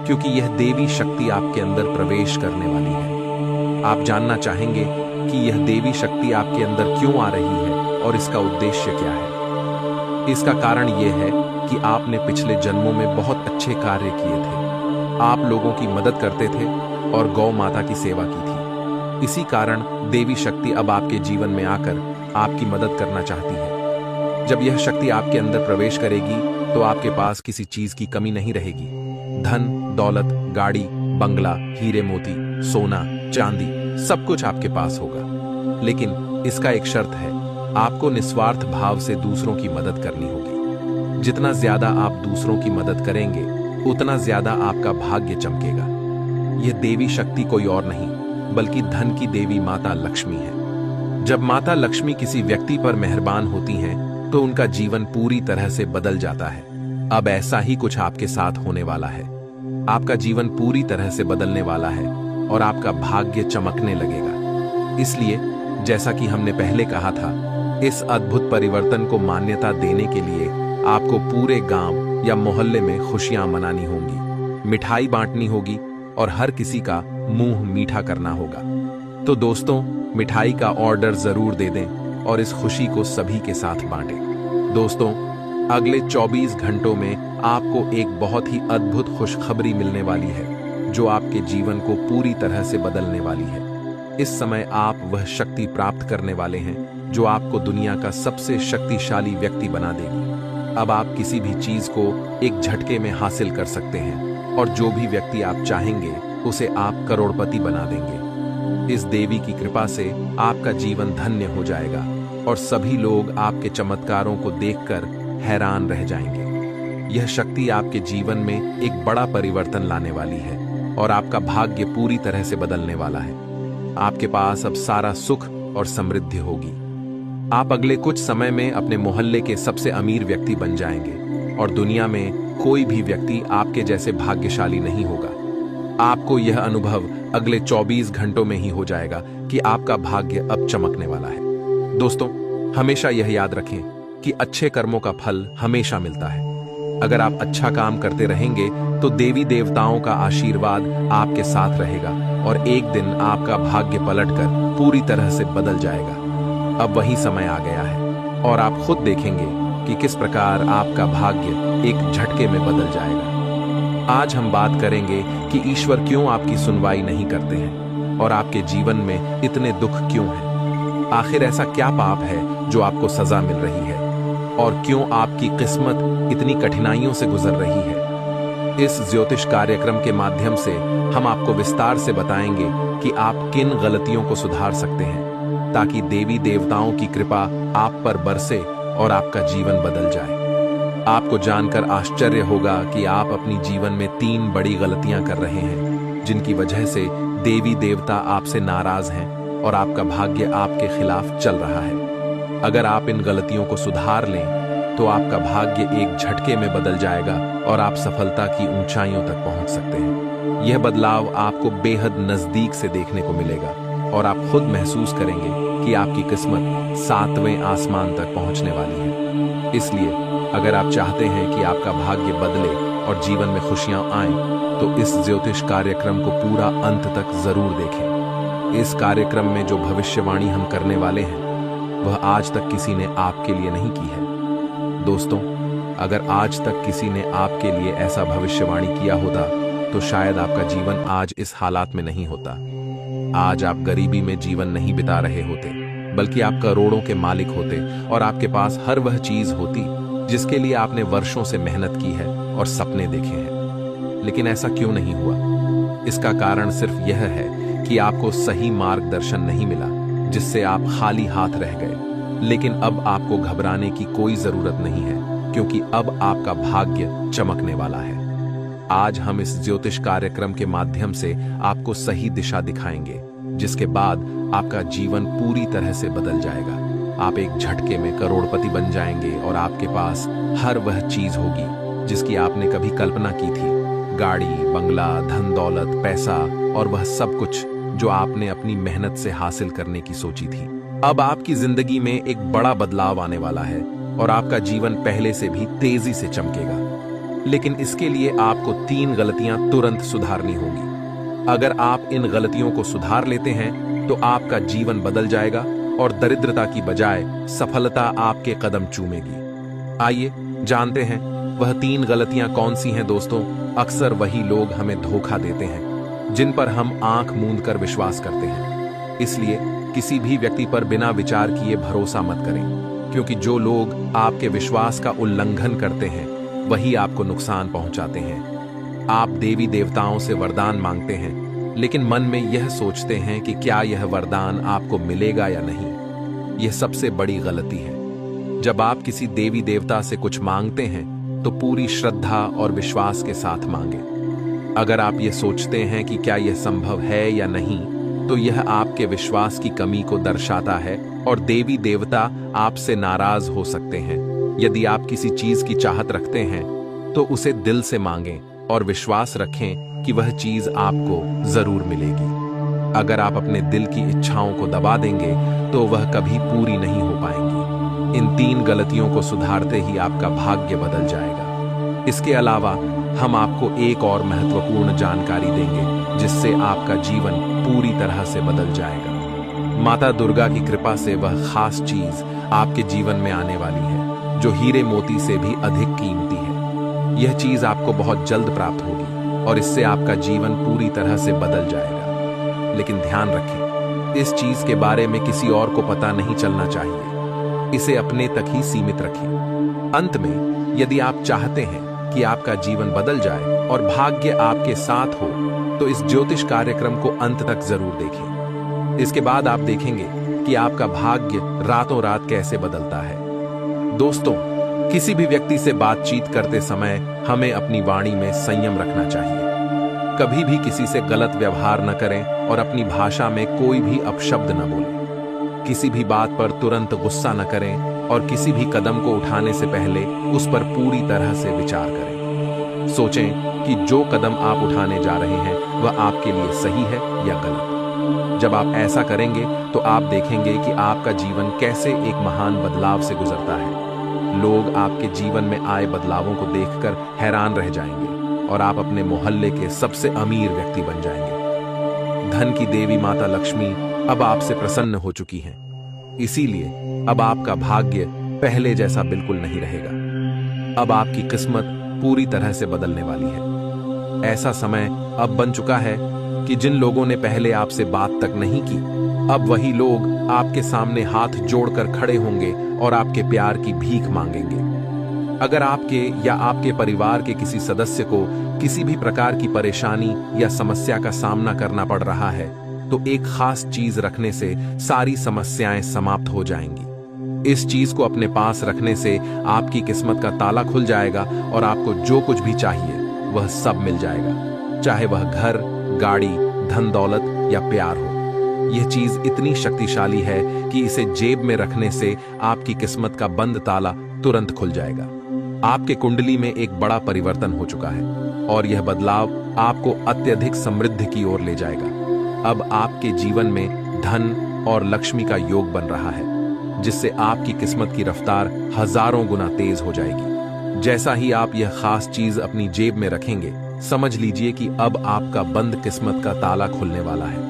Speaker 1: क्योंकि यह देवी शक्ति आपके अंदर प्रवेश करने वाली है। आप जानना चाहेंगे कि यह देवी शक्ति आपके अंदर क्यों आ रही है और इसका उद्देश्य क्या है। इसका कारण यह है कि आपने पिछले जन्मों में बहुत अच्छे कार्य किए थे। आप लोगों की मदद करते थे और गौ माता की सेवा की थी। इसी कारण देवी शक्ति अब आपके जीवन में आकर आपकी मदद करना चाहती है। जब यह शक्ति आपके अंदर प्रवेश करेगी तो आपके पास किसी चीज की कमी नहीं रहेगी। धन, दौलत, गाड़ी, बंगला, हीरे मोती, सोना, चांदी सब कुछ आपके पास होगा। लेकिन इसका एक शर्त है, आपको निस्वार्थ भाव से दूसरों की मदद करनी होगी। जितना ज्यादा आप दूसरों की मदद करेंगे, उतना ज्यादा आपका भाग्य चमकेगा। यह देवी शक्ति कोई और नहीं, बल्कि धन की देवी माता लक्ष्मी है। जब माता लक्ष्मी किसी व्यक्ति पर मेहरबान होती हैं, तो उनका जीवन पूरी तरह से बदल जाता है। अब ऐसा ही कुछ आपके साथ होने वाला है। आपका जीवन पूरी तरह से बदलने वाला है और आपका भाग्य चमकने लगेगा। इसलिए जैसा कि हमने पहले कहा था, इस अद्भुत परिवर्तन को मान्यता देने के लिए आपको पूरे गांव या मोहल्ले में खुशियां मनानी होंगी, मिठाई बांटनी होगी और हर किसी का मुंह मीठा करना होगा। तो दोस्तों, मिठाई का ऑर्डर जरूर दे दें और इस खुशी को सभी के साथ बांटें। दोस्तों, अगले 24 घंटों में आपको एक बहुत ही अद्भुत खुशखबरी मिलने वाली है, जो आपके जीवन को पूरी तरह से बदलने वाली है। इस समय आप वह शक्ति प्राप्त करने वाले हैं जो आपको दुनिया का सबसे शक्तिशाली व्यक्ति बना देगी। अब आप किसी भी चीज को एक झटके में हासिल कर सकते हैं और जो भी व्यक्ति आप चाहेंगे उसे आप करोड़पति बना देंगे। इस देवी की कृपा से आपका जीवन धन्य हो जाएगा और सभी लोग आपके चमत्कारों को देखकर हैरान रह जाएंगे। यह शक्ति आपके जीवन में एक बड़ा परिवर्तन लाने वाली है और आपका भाग्य पूरी तरह से बदलने वाला है। आपके पास अब सारा सुख और समृद्धि होगी। आप अगले कुछ समय में अपने मोहल्ले के सबसे अमीर व्यक्ति बन जाएंगे और दुनिया में कोई भी व्यक्ति आपके जैसे भाग्यशाली नहीं होगा। आपको यह अनुभव अगले 24 घंटों में ही हो जाएगा कि आपका भाग्य अब चमकने वाला है। दोस्तों, हमेशा यह याद रखें कि अच्छे कर्मों का फल हमेशा मिलता है। अगर आप अच्छा काम करते रहेंगे तो देवी देवताओं का आशीर्वाद आपके साथ रहेगा और एक दिन आपका भाग्य पलटकर पूरी तरह से बदल जाएगा। अब वही समय आ गया है और आप खुद देखेंगे कि किस प्रकार आपका भाग्य एक झटके में बदल जाएगा। आज हम बात करेंगे कि ईश्वर क्यों आपकी सुनवाई नहीं करते हैं और आपके जीवन में इतने दुख क्यों हैं। आखिर ऐसा क्या पाप है जो आपको सजा मिल रही है और क्यों आपकी किस्मत इतनी कठिनाइयों से गुजर रही है। इस ज्योतिष कार्यक्रम के माध्यम से हम आपको विस्तार से बताएंगे कि आप किन गलतियों को सुधार सकते हैं ताकि देवी देवताओं की कृपा आप पर बरसे और आपका जीवन बदल जाए। आपको जानकर आश्चर्य होगा कि आप अपनी जीवन में 3 बड़ी गलतियां कर रहे हैं जिनकी वजह से देवी देवता आपसे नाराज हैं और आपका भाग्य आपके खिलाफ चल रहा है। अगर आप इन गलतियों को सुधार लें तो आपका भाग्य एक झटके में बदल जाएगा और आप सफलता की ऊंचाइयों तक पहुंच सकते हैं। यह बदलाव आपको बेहद नजदीक से देखने को मिलेगा और आप खुद महसूस करेंगे कि आपकी किस्मत 7वें आसमान तक पहुंचने वाली है। इसलिए अगर आप चाहते हैं कि आपका भाग्य बदले और जीवन में खुशियां आएं, तो इस ज्योतिष कार्यक्रम को पूरा अंत तक जरूर देखें। इस कार्यक्रम में जो भविष्यवाणी हम करने वाले हैं वह आज तक किसी ने आपके लिए नहीं की है। दोस्तों, अगर आज तक किसी ने आपके लिए ऐसा भविष्यवाणी किया होता तो शायद आपका जीवन आज इस हालात में नहीं होता। आज आप गरीबी में जीवन नहीं बिता रहे होते, बल्कि आप करोड़ों के मालिक होते और आपके पास हर वह चीज होती जिसके लिए आपने वर्षों से मेहनत की है और सपने देखे हैं। लेकिन ऐसा क्यों नहीं हुआ? इसका कारण सिर्फ यह है कि आपको सही मार्गदर्शन नहीं मिला, जिससे आप खाली हाथ रह गए। लेकिन अब आपको घबराने की कोई जरूरत नहीं है, क्योंकि अब आपका भाग्य चमकने वाला है। आज हम इस ज्योतिष कार्यक्रम के माध्यम से आपको सही दिशा दिखाएंगे, जिसके बाद आपका जीवन पूरी तरह से बदल जाएगा। आप एक झटके में करोड़पति बन जाएंगे और आपके पास हर वह चीज होगी जिसकी आपने कभी कल्पना की थी। गाड़ी, बंगला, धन दौलत, पैसा और वह सब कुछ जो आपने अपनी मेहनत से हासिल करने की सोची थी। अब आपकी जिंदगी में एक बड़ा बदलाव आने वाला है और आपका जीवन पहले से भी तेजी से चमकेगा। लेकिन इसके लिए आपको 3 गलतियां तुरंत सुधारनी होगी। अगर आप इन गलतियों को सुधार लेते हैं तो आपका जीवन बदल जाएगा और दरिद्रता की बजाय सफलता आपके कदम चूमेगी। आइए जानते हैं वह 3 गलतियां कौन सी हैं। दोस्तों, अक्सर वही लोग हमें धोखा देते हैं जिन पर हम आंख मूंद कर विश्वास करते हैं। इसलिए किसी भी व्यक्ति पर बिना विचार किए भरोसा मत करें, क्योंकि जो लोग आपके विश्वास का उल्लंघन करते हैं वही आपको नुकसान पहुंचाते हैं। आप देवी देवताओं से वरदान मांगते हैं, लेकिन मन में यह सोचते हैं कि क्या यह वरदान आपको मिलेगा या नहीं। यह सबसे बड़ी गलती है। जब आप किसी देवी देवता से कुछ मांगते हैं तो पूरी श्रद्धा और विश्वास के साथ मांगें। अगर आप ये सोचते हैं कि क्या यह संभव है या नहीं, तो यह आपके विश्वास की कमी को दर्शाता है और देवी देवता आपसे नाराज हो सकते हैं। यदि आप किसी चीज की चाहत रखते हैं तो उसे दिल से मांगें और विश्वास रखें कि वह चीज आपको जरूर मिलेगी। अगर आप अपने दिल की इच्छाओं को दबा देंगे तो वह कभी पूरी नहीं हो पाएंगी। इन 3 गलतियों को सुधारते ही आपका भाग्य बदल जाएगा। इसके अलावा हम आपको एक और महत्वपूर्ण जानकारी देंगे जिससे आपका जीवन पूरी तरह से बदल जाएगा। माता दुर्गा की कृपा से वह खास चीज आपके जीवन में आने वाली है जो हीरे मोती से भी अधिक कीमती है। यह चीज आपको बहुत जल्द प्राप्त होगी और इससे आपका जीवन पूरी तरह से बदल जाएगा। लेकिन ध्यान रखें, इस चीज के बारे में किसी और को पता नहीं चलना चाहिए। इसे अपने तक ही सीमित रखिए। अंत में, यदि आप चाहते हैं कि आपका जीवन बदल जाए और भाग्य आपके साथ हो, तो इस ज्योतिष कार्यक्रम को अंत तक जरूर देखें। इसके बाद आप देखेंगे कि आपका भाग्य रातों रात कैसे बदलता है। दोस्तों, किसी भी व्यक्ति से बातचीत करते समय हमें अपनी वाणी में संयम रखना चाहिए। कभी भी किसी से गलत व्यवहार न करें और अपनी भाषा में कोई भी अपशब्द न बोलें। किसी भी बात पर तुरंत गुस्सा न करें और किसी भी कदम को उठाने से पहले उस पर पूरी तरह से विचार करें। सोचें कि जो कदम आप उठाने जा रहे हैं वह आपके लिए सही है या गलत। जब आप ऐसा करेंगे तो आप देखेंगे कि आपका जीवन कैसे एक महान बदलाव से गुजरता है। लोग आपके जीवन में आए बदलावों को देखकर हैरान रह जाएंगे और आप अपने मोहल्ले के सबसे अमीर व्यक्ति बन जाएंगे। धन की देवी माता लक्ष्मी अब आपसे प्रसन्न हो चुकी हैं। इसीलिए अब आपका भाग्य पहले जैसा बिल्कुल नहीं रहेगा। अब आपकी किस्मत पूरी तरह से बदलने वाली है। ऐसा समय अब बन चुका है कि जिन लोगों ने पहले आपसे बात तक नहीं की, अब वही लोग आपके सामने हाथ जोड़कर खड़े होंगे और आपके प्यार की भीख मांगेंगे। अगर आपके या आपके परिवार के किसी सदस्य को किसी भी प्रकार की परेशानी या समस्या का सामना करना पड़ रहा है, तो एक खास चीज रखने से सारी समस्याएं समाप्त हो जाएंगी। इस चीज को अपने पास रखने से आपकी किस्मत का ताला खुल जाएगा और आपको जो कुछ भी चाहिए वह सब मिल जाएगा, चाहे वह घर, गाड़ी, धन दौलत या प्यार हो। यह चीज इतनी शक्तिशाली है कि इसे जेब में रखने से आपकी किस्मत का बंद ताला तुरंत खुल जाएगा। आपके कुंडली में एक बड़ा परिवर्तन हो चुका है और यह बदलाव आपको अत्यधिक समृद्धि की ओर ले जाएगा। अब आपके जीवन में धन और लक्ष्मी का योग बन रहा है, जिससे आपकी किस्मत की रफ्तार हजारों गुना तेज हो जाएगी। जैसा ही आप यह खास चीज अपनी जेब में रखेंगे, समझ लीजिए कि अब आपका बंद किस्मत का ताला खुलने वाला है।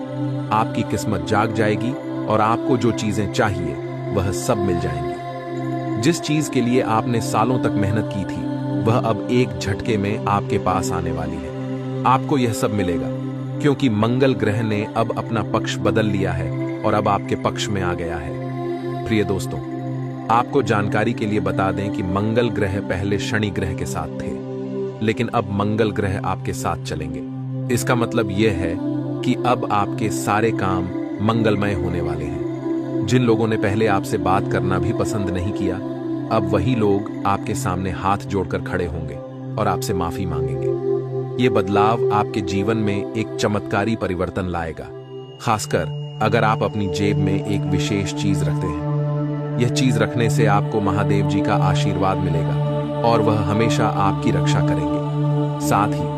Speaker 1: आपकी किस्मत जाग जाएगी और आपको जो चीजें चाहिए वह सब मिल जाएंगी। जिस चीज के लिए आपने सालों तक मेहनत की थी, वह अब एक झटके में आपके पास आने वाली है। आपको यह सब मिलेगा क्योंकि मंगल ग्रह ने अब अपना पक्ष बदल लिया है और अब आपके पक्ष में आ गया है। प्रिय दोस्तों, आपको जानकारी के लिए बता दें कि मंगल ग्रह पहले शनि ग्रह के साथ थे, लेकिन अब मंगल ग्रह आपके साथ चलेंगे। इसका मतलब यह है कि अब आपके सारे काम मंगलमय होने वाले हैं। जिन लोगों ने पहले आपसे बात करना भी पसंद नहीं किया, अब वही लोग आपके सामने हाथ जोड़कर खड़े होंगे और आपसे माफी मांगेंगे। ये बदलाव आपके जीवन में एक चमत्कारी परिवर्तन लाएगा, खासकर अगर आप अपनी जेब में एक विशेष चीज रखते हैं। यह चीज रखने से आपको महादेव जी का आशीर्वाद मिलेगा और वह हमेशा आपकी रक्षा करेंगे। साथ ही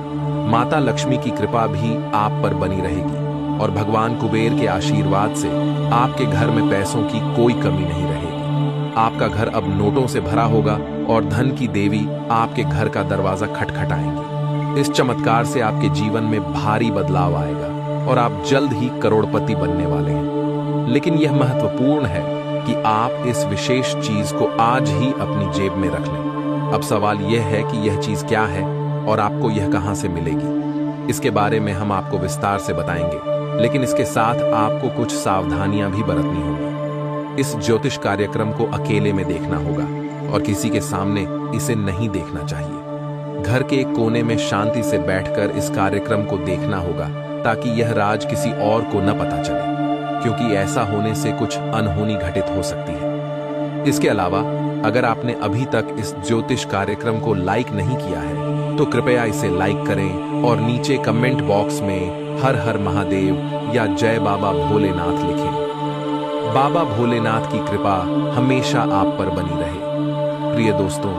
Speaker 1: माता लक्ष्मी की कृपा भी आप पर बनी रहेगी और भगवान कुबेर के आशीर्वाद से आपके घर में पैसों की कोई कमी नहीं रहेगी। आपका घर अब नोटों से भरा होगा और धन की देवी आपके घर का दरवाजा खटखटाएंगी। इस चमत्कार से आपके जीवन में भारी बदलाव आएगा और आप जल्द ही करोड़पति बनने वाले हैं। लेकिन यह महत्वपूर्ण है कि आप इस विशेष चीज को आज ही अपनी जेब में रख लें। अब सवाल यह है कि यह चीज क्या है और आपको यह कहां से मिलेगी। इसके बारे में हम आपको विस्तार से बताएंगे, लेकिन इसके साथ आपको कुछ सावधानियां भी बरतनी होंगी। इस ज्योतिष कार्यक्रम को अकेले में देखना होगा और किसी के सामने इसे नहीं देखना चाहिए। घर के एक कोने में शांति से बैठकर इस कार्यक्रम को देखना होगा, ताकि यह राज किसी और को न पता चले, क्योंकि ऐसा होने से कुछ अनहोनी घटित हो सकती है। इसके अलावा अगर आपने अभी तक इस ज्योतिष कार्यक्रम को लाइक नहीं किया है तो कृपया इसे लाइक करें और नीचे कमेंट बॉक्स में हर हर महादेव या जय बाबा भोलेनाथ लिखें। बाबा भोलेनाथ की कृपा हमेशा आप पर बनी रहे। प्रिय दोस्तों,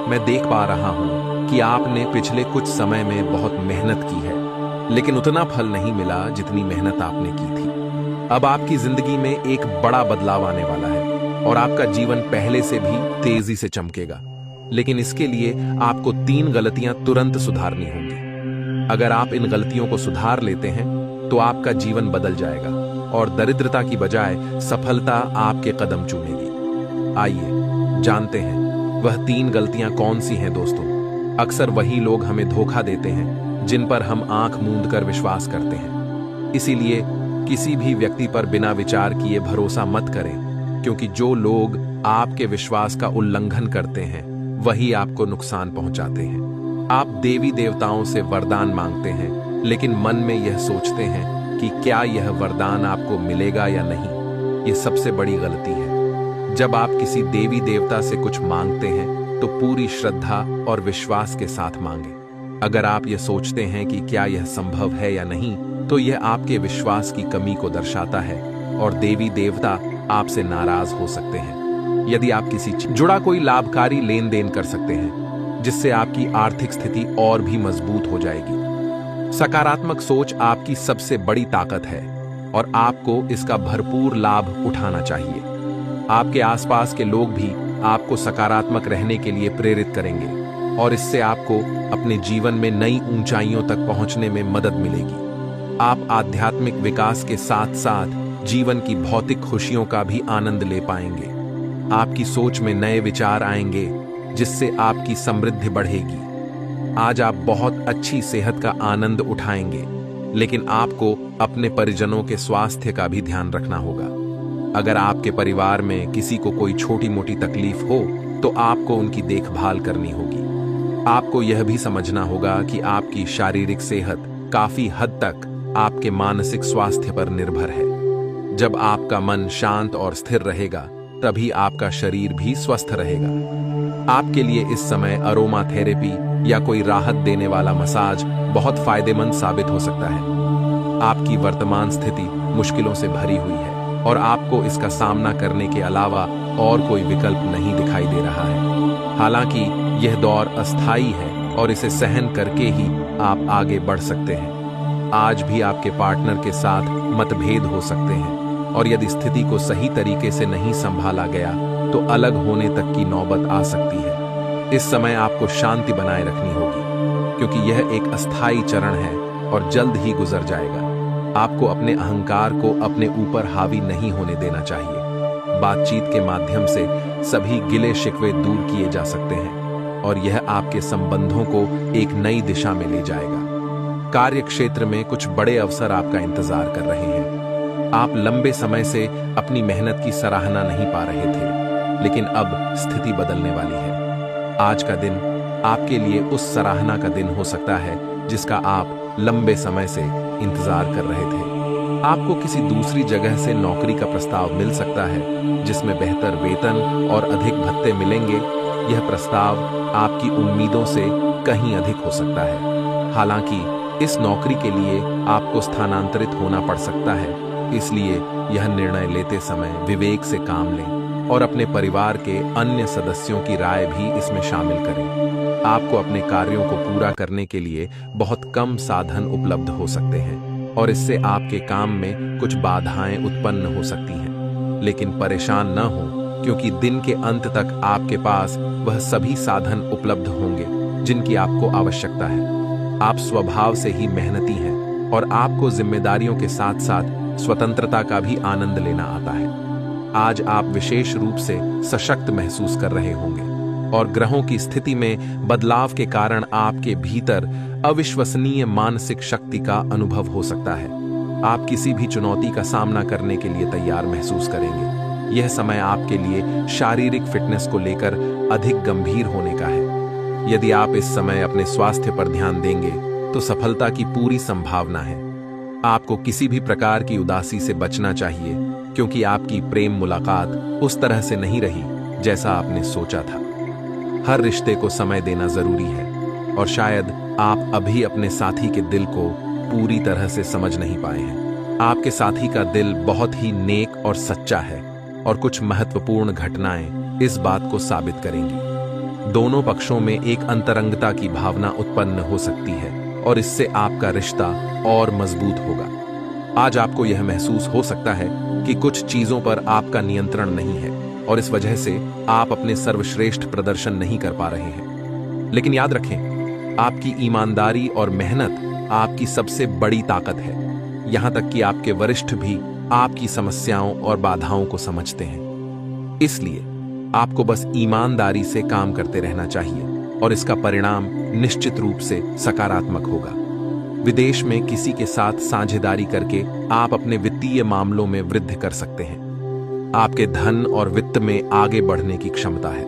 Speaker 1: मैं देख पा रहा हूं कि आपने पिछले कुछ समय में बहुत मेहनत की है, लेकिन उतना फल नहीं मिला जितनी मेहनत आपने की थी। अब आपकी जिंदगी में एक बड़ा बदलाव आने वाला है और आपका जीवन पहले से भी तेजी से चमकेगा। लेकिन इसके लिए आपको 3 गलतियां तुरंत सुधारनी होंगी। अगर आप इन गलतियों को सुधार लेते हैं तो आपका जीवन बदल जाएगा और दरिद्रता की बजाय सफलता आपके कदम चूमेगी। आइए जानते हैं वह 3 गलतियां कौन सी हैं दोस्तों। अक्सर वही लोग हमें धोखा देते हैं जिन पर हम आंख मूंद कर विश्वास करते हैं। इसीलिए किसी भी व्यक्ति पर बिना विचार किए भरोसा मत करें, क्योंकि जो लोग आपके विश्वास का उल्लंघन करते हैं वही आपको नुकसान पहुंचाते हैं। आप देवी देवताओं से वरदान मांगते हैं, लेकिन मन में यह सोचते हैं कि क्या यह वरदान आपको मिलेगा या नहीं। यह सबसे बड़ी गलती है। जब आप किसी देवी देवता से कुछ मांगते हैं तो पूरी श्रद्धा और विश्वास के साथ मांगे। अगर आप यह सोचते हैं कि क्या यह संभव है या नहीं, तो यह आपके विश्वास की कमी को दर्शाता है और देवी देवता आपसे नाराज हो सकते हैं। यदि आप किसी जुड़ा कोई लाभकारी लेन देन कर सकते हैं जिससे आपकी आर्थिक स्थिति और भी मजबूत हो जाएगी। सकारात्मक सोच आपकी सबसे बड़ी ताकत है और आपको इसका भरपूर लाभ उठाना चाहिए। आपके आसपास के लोग भी आपको सकारात्मक रहने के लिए प्रेरित करेंगे और इससे आपको अपने जीवन में नई ऊंचाइयों तक पहुंचने में मदद मिलेगी। आप आध्यात्मिक विकास के साथ साथ जीवन की भौतिक खुशियों का भी आनंद ले पाएंगे। आपकी सोच में नए विचार आएंगे जिससे आपकी समृद्धि बढ़ेगी। आज आप बहुत अच्छी सेहत का आनंद उठाएंगे, लेकिन आपको अपने परिजनों के स्वास्थ्य का भी ध्यान रखना होगा। अगर आपके परिवार में किसी को कोई छोटी मोटी तकलीफ हो तो आपको उनकी देखभाल करनी होगी। आपको यह भी समझना होगा कि आपकी शारीरिक सेहत काफी हद तक आपके मानसिक स्वास्थ्य पर निर्भर है। जब आपका मन शांत और स्थिर रहेगा तभी आपका शरीर भी स्वस्थ रहेगा। आपके लिए इस समय अरोमा थेरेपी या कोई राहत देने वाला मसाज बहुत फायदेमंद साबित हो सकता है। आपकी वर्तमान स्थिति मुश्किलों से भरी हुई है और आपको इसका सामना करने के अलावा और कोई विकल्प नहीं दिखाई दे रहा है। हालांकि यह दौर अस्थायी है और इसे सहन करके ही आप आगे बढ़ सकते हैं। आज भी आपके पार्टनर के साथ मतभेद हो सकते हैं और यदि स्थिति को सही तरीके से नहीं संभाला गया तो अलग होने तक की नौबत आ सकती है। इस समय आपको शांति बनाए रखनी होगी, क्योंकि यह एक अस्थायी चरण है और जल्द ही गुजर जाएगा। आपको अपने अहंकार को अपने ऊपर हावी नहीं होने देना चाहिए। बातचीत के माध्यम से सभी गिले शिकवे दूर किए जा सकते हैं और यह आपके संबंधों को एक नई दिशा में ले जाएगा। कार्य क्षेत्र में कुछ बड़े अवसर आपका इंतजार कर रहे हैं। आप लंबे समय से अपनी मेहनत की सराहना नहीं पा रहे थे, लेकिन अब स्थिति बदलने वाली है। आज का दिन आपके लिए उस सराहना का दिन हो सकता है जिसका आप लंबे समय से इंतजार कर रहे थे। आपको किसी दूसरी जगह से नौकरी का प्रस्ताव मिल सकता है जिसमें बेहतर वेतन और अधिक भत्ते मिलेंगे। यह प्रस्ताव आपकी उम्मीदों से कहीं अधिक हो सकता है। हालांकि इस नौकरी के लिए आपको स्थानांतरित होना पड़ सकता है, इसलिए यह निर्णय लेते समय विवेक से काम लें और अपने परिवार के अन्य सदस्यों की राय भी इसमें शामिल करें। आपको अपने कार्यों को पूरा करने के लिए बहुत कम साधन उपलब्ध हो सकते हैं और इससे आपके काम में कुछ बाधाएं उत्पन्न हो सकती हैं। लेकिन परेशान न हो, क्योंकि दिन के अंत तक आपके पास वह सभी साधन उपलब्ध होंगे जिनकी आपको आवश्यकता है। आप स्वभाव से ही मेहनती हैं और आपको जिम्मेदारियों के साथ साथ स्वतंत्रता का भी आनंद लेना आता है। आज आप विशेष रूप से सशक्त महसूस कर रहे होंगे और ग्रहों की स्थिति में बदलाव के कारण आपके भीतर अविश्वसनीय मानसिक शक्ति का अनुभव हो सकता है। आप किसी भी चुनौती का सामना करने के लिए तैयार महसूस करेंगे। यह समय आपके लिए शारीरिक फिटनेस को लेकर अधिक गंभीर होने का है। यदि आप इस समय अपने स्वास्थ्य पर ध्यान देंगे तो सफलता की पूरी संभावना है। आपको किसी भी प्रकार की उदासी से बचना चाहिए, क्योंकि आपकी प्रेम मुलाकात उस तरह से नहीं रही जैसा आपने सोचा था। हर रिश्ते को समय देना जरूरी है, और शायद आप अभी अपने साथी के दिल को पूरी तरह से समझ नहीं पाए हैं। आपके साथी का दिल बहुत ही नेक और सच्चा है, और कुछ महत्वपूर्ण घटनाएं इस बात को साबित करेंगी। दोनों पक्षों में एक अंतरंगता की भावना उत्पन्न हो सकती है, और इससे आपका रिश्ता और मजबूत होगा। आज आपको यह महसूस हो सकता है कि कुछ चीजों पर आपका नियंत्रण नहीं है, और इस वजह से आप अपने सर्वश्रेष्ठ प्रदर्शन नहीं कर पा रहे हैं। लेकिन याद रखें, आपकी ईमानदारी और मेहनत आपकी सबसे बड़ी ताकत है। यहां तक कि आपके वरिष्ठ भी आपकी समस्याओं और बाधाओं को समझते हैं। इसलिए आपको बस ईमानदारी से काम करते रहना चाहिए, और इसका परिणाम निश्चित रूप से सकारात्मक होगा। विदेश में किसी के साथ साझेदारी करके आप अपने वित्तीय मामलों में वृद्धि कर सकते हैं। आपके धन और वित्त में आगे बढ़ने की क्षमता है,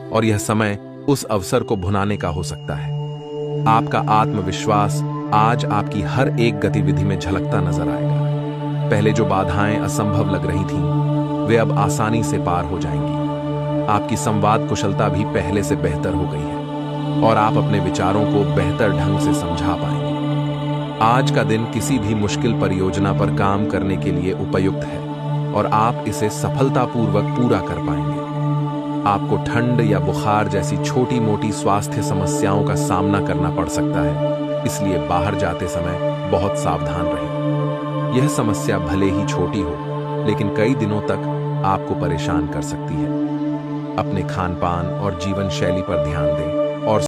Speaker 1: और यह समय उस अवसर को भुनाने का हो सकता है। आपका आत्मविश्वास आज आपकी हर एक गतिविधि में झलकता नजर आएगा। पहले जो बाधाएं असंभव लग रही थीं, वे अब आसानी से पार हो जाएंगी। आपकी संवाद कुशलता भी पहले से बेहतर हो गई है, और आप अपने विचारों को बेहतर ढंग से समझा पाएंगे। आज का दिन किसी भी मुश्किल परियोजना पर काम करने के लिए उपयुक्त है, और आप इसे सफलतापूर्वक पूरा कर पाएंगे। आपको ठंड या बुखार जैसी छोटी मोटी स्वास्थ्य समस्याओं का सामना करना पड़ सकता है, इसलिए बाहर जाते समय बहुत सावधान रहें। यह समस्या भले ही छोटी हो, लेकिन कई दिनों तक आपको परेशान कर सकती है। अपने खान पान और जीवन शैली पर ध्यान दें,